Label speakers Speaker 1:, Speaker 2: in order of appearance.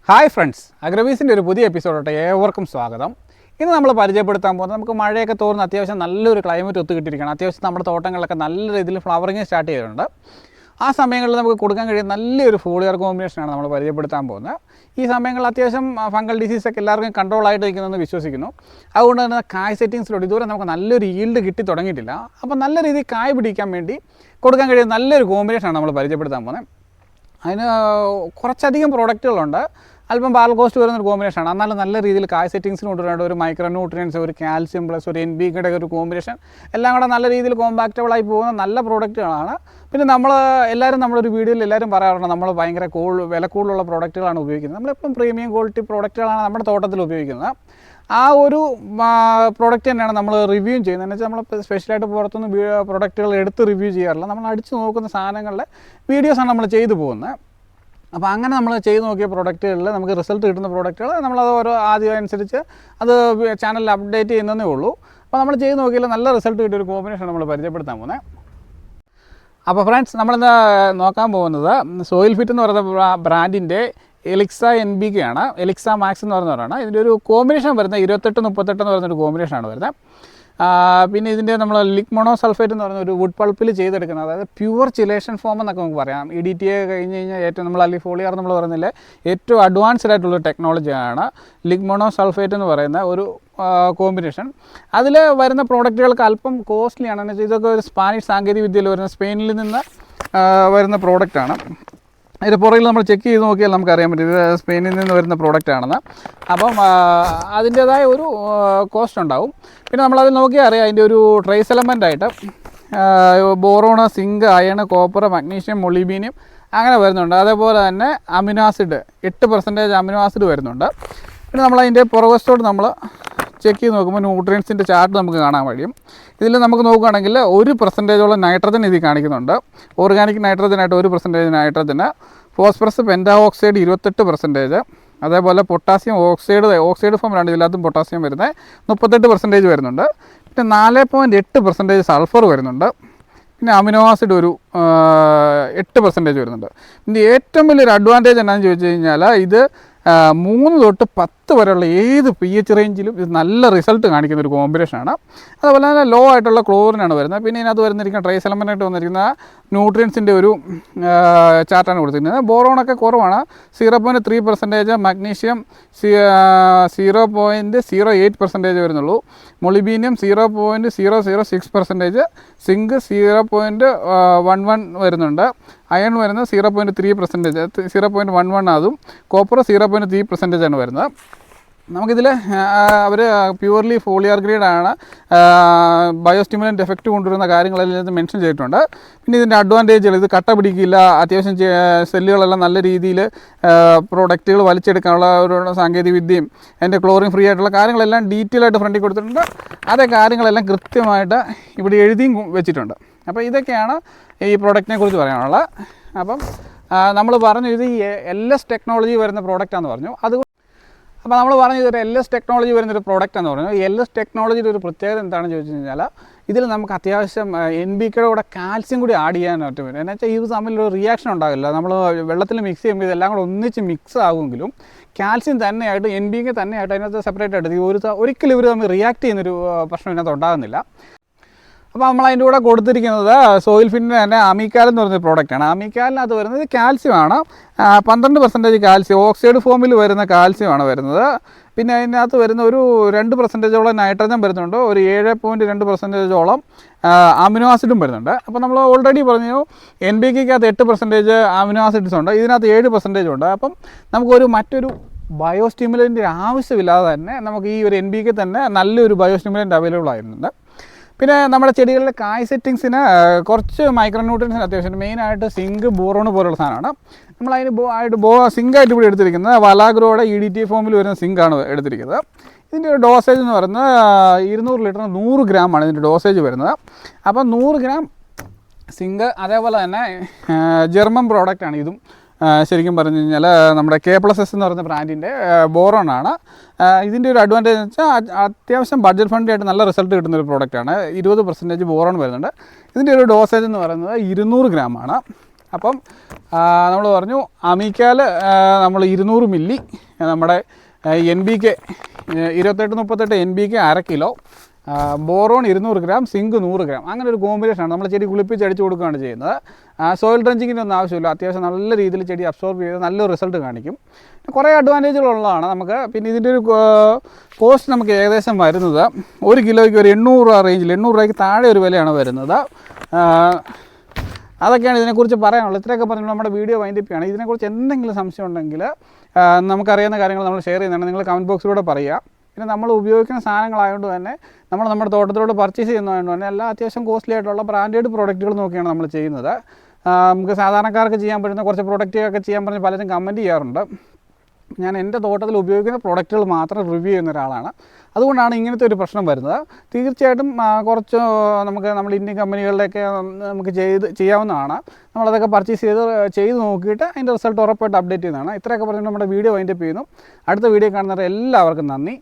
Speaker 1: Hi friends, അഗ്രവീസിൻ്റെ ഒരു പുതിയ എപ്പിസോഡോട്ടെ ഏവർക്കും സ്വാഗതം. ഇന്ന് നമ്മൾ പരിചയപ്പെടുത്താൻ പോകുന്നത് നമുക്ക് മഴയൊക്കെ തോന്നുന്ന അത്യാവശ്യം നല്ലൊരു ക്ലൈമറ്റ് ഒത്തുകിട്ടിയിരിക്കണം. അത്യാവശ്യം നമ്മുടെ തോട്ടങ്ങളിലൊക്കെ നല്ല രീതിയിൽ ഫ്ലവറിങ് സ്റ്റാർട്ട് ചെയ്തിട്ടുണ്ട്. ആ സമയങ്ങളിൽ നമുക്ക് കൊടുക്കാൻ കഴിയുന്ന നല്ലൊരു ഫോളിയർ കോമ്പിനേഷനാണ് നമ്മൾ പരിചയപ്പെടുത്താൻ പോകുന്നത്. ഈ സമയങ്ങളിൽ അത്യാവശ്യം ഫംഗൽ ഡിസീസൊക്കെ എല്ലാവർക്കും കൺട്രോളായിട്ട് ഇരിക്കുന്നതെന്ന് വിശ്വസിക്കുന്നു. അതുകൊണ്ട് തന്നെ കായ് സെറ്റിങ്സിലൂടെ ഇതുവരെ നമുക്ക് നല്ലൊരു ഈൽഡ് കിട്ടി തുടങ്ങിയിട്ടില്ല. അപ്പോൾ നല്ല രീതിയിൽ കായ് പിടിക്കാൻ വേണ്ടി കൊടുക്കാൻ കഴിയുന്ന നല്ലൊരു കോമ്പിനേഷനാണ് നമ്മൾ പരിചയപ്പെടുത്താൻ പോകുന്നത്. അതിന് കുറച്ചധികം പ്രോഡക്റ്റുകളുണ്ട്. അല്പം ബാൽ കോസ്റ്റ് വരുന്നൊരു കോമ്പിനേഷനാണ്. എന്നാലും നല്ല രീതിയിൽ കായ് സെറ്റിങ്സിന് കൊണ്ടുവരേണ്ട ഒരു മൈക്രോ ന്യൂട്രിയൻസ്, ഒരു കാൽസ്യം പ്ലസ് ഒരു NPK ഒരു കോമ്പിനേഷൻ എല്ലാം കൂടെ നല്ല രീതിയിൽ കോമ്പാക്റ്റബിളായി പോകുന്ന നല്ല പ്രോഡക്റ്റുകളാണ്. പിന്നെ എല്ലാവരും നമ്മളൊരു വീഡിയോയിൽ എല്ലാവരും പറയാറുണ്ട് നമ്മൾ ഭയങ്കര വില കൂടുതലുള്ള പ്രോഡക്റ്റുകളാണ് ഉപയോഗിക്കുന്നത്. നമ്മളിപ്പം പ്രീമിയം ക്വാളിറ്റി പ്രോഡക്റ്റുകളാണ് നമ്മുടെ തോട്ടത്തിൽ ഉപയോഗിക്കുന്നത്. ആ ഒരു പ്രോഡക്റ്റ് തന്നെയാണ് നമ്മൾ റിവ്യൂ ചെയ്യുന്നത്. എന്ന് വെച്ചാൽ നമ്മൾ സ്പെഷ്യലായിട്ട് പുറത്തുനിന്ന് പ്രോഡക്റ്റുകൾ എടുത്ത് റിവ്യൂ ചെയ്യാറില്ല. നമ്മൾ അടിച്ച് നോക്കുന്ന സാധനങ്ങളുടെ വീഡിയോസാണ് നമ്മൾ ചെയ്തു പോകുന്നത്. അപ്പോൾ അങ്ങനെ നമ്മൾ ചെയ്ത് നോക്കിയ പ്രോഡക്റ്റുകളിൽ നമുക്ക് റിസൾട്ട് കിട്ടുന്ന പ്രോഡക്റ്റുകൾ നമ്മളത് ഓരോ ആദ്യം അനുസരിച്ച് അത് ചാനലിൽ അപ്ഡേറ്റ് ചെയ്യുന്നതേ ഉള്ളൂ. അപ്പോൾ നമ്മൾ ചെയ്ത് നോക്കിയാൽ നല്ല റിസൾട്ട് കിട്ടിയ ഒരു കോമ്പിനേഷൻ നമ്മൾ പരിചയപ്പെടുത്താൻ പോകുന്നത്. അപ്പോൾ ഫ്രണ്ട്സ്, നമ്മളിന്ന് നോക്കാൻ പോകുന്നത് സോയിൽ ഫിറ്റ് എന്ന് പറയുന്ന ബ്രാൻഡിൻ്റെ എലിക്സ NPK ആണ്. എലിക്സ മാക്സ് എന്ന് പറയുന്നവരാണ്. ഇതിൻ്റെ ഒരു കോമ്പിനേഷൻ വരുന്നത് 28-38 എന്ന് പറയുന്നൊരു കോമ്പിനേഷനാണ് വരുന്നത്. പിന്നെ ഇതിൻ്റെ നമ്മൾ ലിഗ്മോണോ സൾഫേറ്റ് എന്ന് പറയുന്ന ഒരു വുഡ് പൾപ്പിൽ ചെയ്തെടുക്കുന്നത്, അതായത് പ്യുവർ ചിലേഷൻ ഫോം എന്നൊക്കെ നമുക്ക് പറയാം. EDTA കഴിഞ്ഞ് കഴിഞ്ഞാൽ ഏറ്റവും നമ്മൾ അല്ലെങ്കിൽ ഫോളിയർ നമ്മൾ പറയുന്നില്ലേ ഏറ്റവും അഡ്വാൻസ്ഡ് ആയിട്ടുള്ള ടെക്നോളജിയാണ് ലിഗ്മോണോ സൾഫേറ്റ് എന്ന് പറയുന്ന ഒരു കോമ്പിനേഷൻ. അതിൽ വരുന്ന പ്രോഡക്റ്റുകൾക്ക് അല്പം കോസ്റ്റ്ലിയാണ്. എന്ന് വെച്ചാൽ ഇതൊക്കെ ഒരു സ്പാനിഷ് സാങ്കേതിക വിദ്യയിൽ വരുന്ന സ്പെയിനിൽ നിന്ന് വരുന്ന പ്രോഡക്റ്റാണ്. അതിൻ്റെ പുറകിൽ നമ്മൾ ചെക്ക് ചെയ്ത് നോക്കിയാൽ നമുക്കറിയാൻ പറ്റും ഇത് സ്പെയിനിൽ നിന്ന് വരുന്ന പ്രോഡക്റ്റ് ആണെന്ന്. അപ്പം അതിൻ്റേതായ ഒരു കോസ്റ്റ് ഉണ്ടാവും. പിന്നെ നമ്മളത് നോക്കിയാൽ അറിയാം അതിൻ്റെ ഒരു ട്രേസ് എലമെൻ്റായിട്ട് boron, zinc, iron, copper, magnesium, molybdenum അങ്ങനെ വരുന്നുണ്ട്. അതേപോലെ തന്നെ അമിനോ ആസിഡ് 8% അമിനോ ആസിഡ് വരുന്നുണ്ട്. പിന്നെ നമ്മളതിൻ്റെ പുറകോസ്റ്റോട് നമ്മൾ ചെക്ക് ചെയ്ത് നോക്കുമ്പോൾ ന്യൂട്രിയൻസിൻ്റെ ചാർട്ട് നമുക്ക് കാണാൻ കഴിയും. ഇതിൽ നമുക്ക് നോക്കുകയാണെങ്കിൽ 1% നൈട്രജൻ ഇതിൽ കാണിക്കുന്നുണ്ട്. ഓർഗാനിക് നൈട്രജനായിട്ട് 1% നൈട്രജന്, ഫോസ്ഫറസ് പെൻറ്റാഓക്സൈഡ് 28%, അതേപോലെ പൊട്ടാസ്യം ഓക്സൈഡ് ഫോമിലാണ് ഇതിനകത്തും പൊട്ടാസ്യം വരുന്നത് 38% വരുന്നുണ്ട്. പിന്നെ 4.8% സൾഫർ വരുന്നുണ്ട്. പിന്നെ അമിനോ ആസിഡ് ഒരു 8% വരുന്നുണ്ട്. ഇതിൻ്റെ ഏറ്റവും വലിയൊരു അഡ്വാൻറ്റേജ് എന്താണെന്ന് ചോദിച്ചു കഴിഞ്ഞാൽ ഇത് 3 തൊട്ട് 10 വരെയുള്ള ഏത് pH റേഞ്ചിലും ഇത് നല്ല റിസൾട്ട് കാണിക്കുന്ന ഒരു കോമ്പിനേഷനാണ്. അതുപോലെ തന്നെ ലോ ആയിട്ടുള്ള ക്ലോറിനാണ് വരുന്നത്. പിന്നെ ഇതിനകത്ത് വരുന്നിരിക്കുന്ന ട്രേസ് എലമെൻ്റായിട്ട് വന്നിരിക്കുന്ന ന്യൂട്രിയൻസിൻ്റെ ഒരു ചാർട്ടാണ് കൊടുത്തിരിക്കുന്നത്. ബോറോണൊക്കെ കുറവാണ്, 0.3%, മഗ്നീഷ്യം 0.08% വരുന്നുള്ളൂ, മൊളിബീനിയം 0.006%, സിങ്ക് 0.11 വരുന്നുണ്ട്, അയൺ വരുന്നത് 0.3%, 0.11 അതും, കോപ്പർ 0.3% ആണ് വരുന്നത്. നമുക്കിതിൽ അവർ പ്യുവർലി ഫോളിയർ ഗ്രേഡാണ്, ബയോസ്റ്റിമുലൻ്റ് എഫക്റ്റ് കൊണ്ടുവരുന്ന കാര്യങ്ങളെല്ലാം ഇത് മെൻഷൻ ചെയ്തിട്ടുണ്ട്. പിന്നെ ഇതിൻ്റെ അഡ്വാൻറ്റേജുകൾ, ഇത് കട്ട പിടിക്കില്ല, അത്യാവശ്യം സെല്ലുകളെല്ലാം നല്ല രീതിയിൽ പ്രോഡക്റ്റുകൾ വലിച്ചെടുക്കാനുള്ള ഒരു സാങ്കേതിക വിദ്യയും അതിൻ്റെ ക്ലോറിൻ ഫ്രീ ആയിട്ടുള്ള കാര്യങ്ങളെല്ലാം ഡീറ്റെയിൽ ആയിട്ട് ഫ്രണ്ടിൽ കൊടുത്തിട്ടുണ്ട്. അതേ കാര്യങ്ങളെല്ലാം കൃത്യമായിട്ട് ഇവിടെ എഴുതിയും വെച്ചിട്ടുണ്ട്. അപ്പോൾ ഇതൊക്കെയാണ് ഈ പ്രോഡക്റ്റിനെ കുറിച്ച് പറയാനുള്ളത്. അപ്പം നമ്മൾ പറഞ്ഞു ഇത് LS ടെക്നോളജി വരുന്ന പ്രോഡക്റ്റാണെന്ന് പറഞ്ഞു. അപ്പോൾ നമ്മൾ പറഞ്ഞു ഇതൊരു LS ടെക്നോളജി വരുന്നൊരു പ്രോഡക്റ്റാണെന്ന് പറഞ്ഞു. LS ടെക്നോളജിയുടെ ഒരു പ്രത്യേകത എന്താണെന്ന് ചോദിച്ചു കഴിഞ്ഞാൽ ഇതിൽ നമുക്ക് അത്യാവശ്യം NPKയുടെ കൂടെ കാൽസ്യം കൂടി ആഡ് ചെയ്യാനായിട്ട് വരും. എന്ന് വെച്ചാൽ ഇത് തമ്മിലൊരു റിയാക്ഷൻ ഉണ്ടാകില്ല. നമ്മൾ വെള്ളത്തിൽ മിക്സ് ചെയ്യുമ്പോൾ ഇതെല്ലാം കൂടെ ഒന്നിച്ച് മിക്സ് ആകുമെങ്കിലും കാൽസ്യം തന്നെയായിട്ട് NPK തന്നെയായിട്ട് അതിനകത്ത് സെപ്പറേറ്റ് ആയിട്ട് ഒരിക്കലും ഇവർ തമ്മിൽ റിയാക്ട് ചെയ്യുന്നൊരു പ്രശ്നം ഇതിനകത്ത് ഉണ്ടാകുന്നില്ല. അപ്പോൾ നമ്മൾ അതിൻ്റെ കൂടെ കൊടുത്തിരിക്കുന്നത് സോയിൽ ഫിറ്റിൻ്റെ തന്നെ അമിക്കാൽ എന്ന് പറയുന്ന പ്രോഡക്റ്റാണ്. അമിക്കാലിനകത്ത് വരുന്നത് കാൽസ്യമാണ്, 12% കാൽസ്യം ഓക്സൈഡ് ഫോമിൽ വരുന്ന കാൽസ്യമാണ് വരുന്നത്. പിന്നെ അതിനകത്ത് വരുന്ന ഒരു 2% നൈട്രജൻ വരുന്നുണ്ട്, ഒരു 7.2% അമിനോ ആസിഡും വരുന്നുണ്ട്. അപ്പോൾ നമ്മൾ ഓൾറെഡി പറഞ്ഞു NPKക്കകത്ത് 8% അമിനോ ആസിഡ്സ് ഉണ്ട്, ഇതിനകത്ത് 7% ഉണ്ട്. അപ്പം നമുക്കൊരു മറ്റൊരു ബയോസ്റ്റിമുലൻ്റ് ആവശ്യമില്ലാതെ തന്നെ നമുക്ക് ഈ ഒരു NPK തന്നെ നല്ലൊരു ബയോസ്റ്റിമുലൻ്റ് അവൈലബിൾ ആയിരുന്നുണ്ട്. പിന്നെ നമ്മുടെ ചെടികളിലെ കായ് സെറ്റിങ്സിന് കുറച്ച് മൈക്രോ ന്യൂട്രിയൻസിന് അത്യാവശ്യം, മെയിനായിട്ട് സിങ്ക്, ബോറോൺ പോലുള്ള സാധനമാണ്. നമ്മളതിന് സിങ്കായിട്ട് ഇവിടെ എടുത്തിരിക്കുന്നത് വലാഗ്രോയുടെ EDTA ഫോമിൽ വരുന്ന സിങ്കാണ് എടുത്തിരിക്കുന്നത്. ഇതിൻ്റെ ഒരു ഡോസേജ് എന്ന് പറയുന്നത് 200 ലിറ്ററിന് 100 ഗ്രാമാണ് ഇതിൻ്റെ ഡോസേജ് വരുന്നത്. അപ്പം 100 ഗ്രാം സിങ്ക്, അതേപോലെ തന്നെ ജർമ്മൻ പ്രോഡക്റ്റാണ് ഇതും. ശരിക്കും പറഞ്ഞു കഴിഞ്ഞാൽ നമ്മുടെ K+S എന്ന് പറയുന്ന ബ്രാൻഡിൻ്റെ ബോറോണാണ്. ഇതിൻ്റെ ഒരു അഡ്വാൻറ്റേജ് എന്ന് വെച്ചാൽ അത്യാവശ്യം ബഡ്ജറ്റ് ഫ്രണ്ട്ലി ആയിട്ട് നല്ല റിസൾട്ട് കിട്ടുന്നൊരു പ്രോഡക്റ്റാണ്. 20% ബോറോൺ വരുന്നുണ്ട്. ഇതിൻ്റെ ഒരു ഡോസേജ് എന്ന് പറയുന്നത് 200 ഗ്രാമാണ്. അപ്പം നമ്മൾ പറഞ്ഞു അമീക്കാൽ നമ്മൾ 200 മില്ലി നമ്മുടെ NPK 28-38 NPK 1/2 കിലോ, ബോറോൺ 200 ഗ്രാം, സിങ്ക് 100 ഗ്രാം, അങ്ങനെ ഒരു കോമ്പിനേഷനാണ് നമ്മൾ ചെടി കുളിപ്പിച്ച് അടിച്ചു കൊടുക്കുകയാണ് ചെയ്യുന്നത്. സോയിൽ ഡ്രഞ്ചിങ്ങിൻ്റെ ഒന്നും ആവശ്യമില്ല. അത്യാവശ്യം നല്ല രീതിയിൽ ചെടി അബ്സോർബ് ചെയ്ത് നല്ലൊരു റിസൾട്ട് കാണിക്കും. കുറേ അഡ്വാൻറ്റേജുകളുള്ളതാണ് നമുക്ക്. പിന്നെ ഇതിൻ്റെ ഒരു കോസ്റ്റ് നമുക്ക് ഏകദേശം വരുന്നത് 1 കിലോയ്ക്ക് ഒരു 800 രൂപ റേഞ്ചിൽ, 800 രൂപയ്ക്ക് താഴെ ഒരു വിലയാണ് വരുന്നത്. അതൊക്കെയാണ് ഇതിനെക്കുറിച്ച് പറയാനുള്ളത്. ഇത്രയൊക്കെ പറഞ്ഞു നമ്മുടെ വീഡിയോ വൈൻഡപ്പ് ചെയ്യാണ്. ഇതിനെക്കുറിച്ച് എന്തെങ്കിലും സംശയം ഉണ്ടെങ്കിൽ നമുക്കറിയുന്ന കാര്യങ്ങൾ നമ്മൾ ഷെയർ ചെയ്യുന്നതാണ്, നിങ്ങൾ കമൻറ്റ് ബോക്സിലൂടെ പറയുക. പിന്നെ നമ്മൾ ഉപയോഗിക്കുന്ന സാധനങ്ങളായതുകൊണ്ട് തന്നെ നമ്മൾ നമ്മുടെ തോട്ടത്തിലൂടെ പർച്ചേസ് ചെയ്യുന്നതുകൊണ്ട് തന്നെ എല്ലാ അത്യാവശ്യം കോസ്റ്റ്ലി ആയിട്ടുള്ള ബ്രാൻഡഡ് പ്രോഡക്റ്റുകൾ നോക്കിയാണ് നമ്മൾ ചെയ്യുന്നത്. നമുക്ക് സാധാരണക്കാർക്ക് ചെയ്യാൻ പറ്റുന്ന കുറച്ച് പ്രൊഡക്റ്റൊക്കെ ചെയ്യാൻ പറഞ്ഞ് പലരും കമൻറ്റ് ചെയ്യാറുണ്ട്. ഞാൻ എൻ്റെ തോട്ടത്തിൽ ഉപയോഗിക്കുന്ന പ്രോഡക്റ്റുകൾ മാത്രം റിവ്യൂ ചെയ്യുന്ന ഒരാളാണ്. അതുകൊണ്ടാണ് ഇങ്ങനത്തെ ഒരു പ്രശ്നം വരുന്നത്. തീർച്ചയായിട്ടും കുറച്ച് നമ്മുടെ ഇന്ത്യൻ കമ്പനികളിലൊക്കെ നമുക്ക് ചെയ്യാവുന്നതാണ്. നമ്മളതൊക്കെ പർച്ചേസ് ചെയ്ത് നോക്കിയിട്ട് അതിൻ്റെ റിസൾട്ട് ഉറപ്പായിട്ട് അപ്ഡേറ്റ് ചെയ്യുന്നതാണ്. ഇത്രയൊക്കെ പറഞ്ഞ് നമ്മുടെ വീഡിയോ വൈൻഡപ്പ് ചെയ്യുന്നു. അടുത്ത വീഡിയോ കാണുന്നവരെ എല്ലാവർക്കും നന്ദി.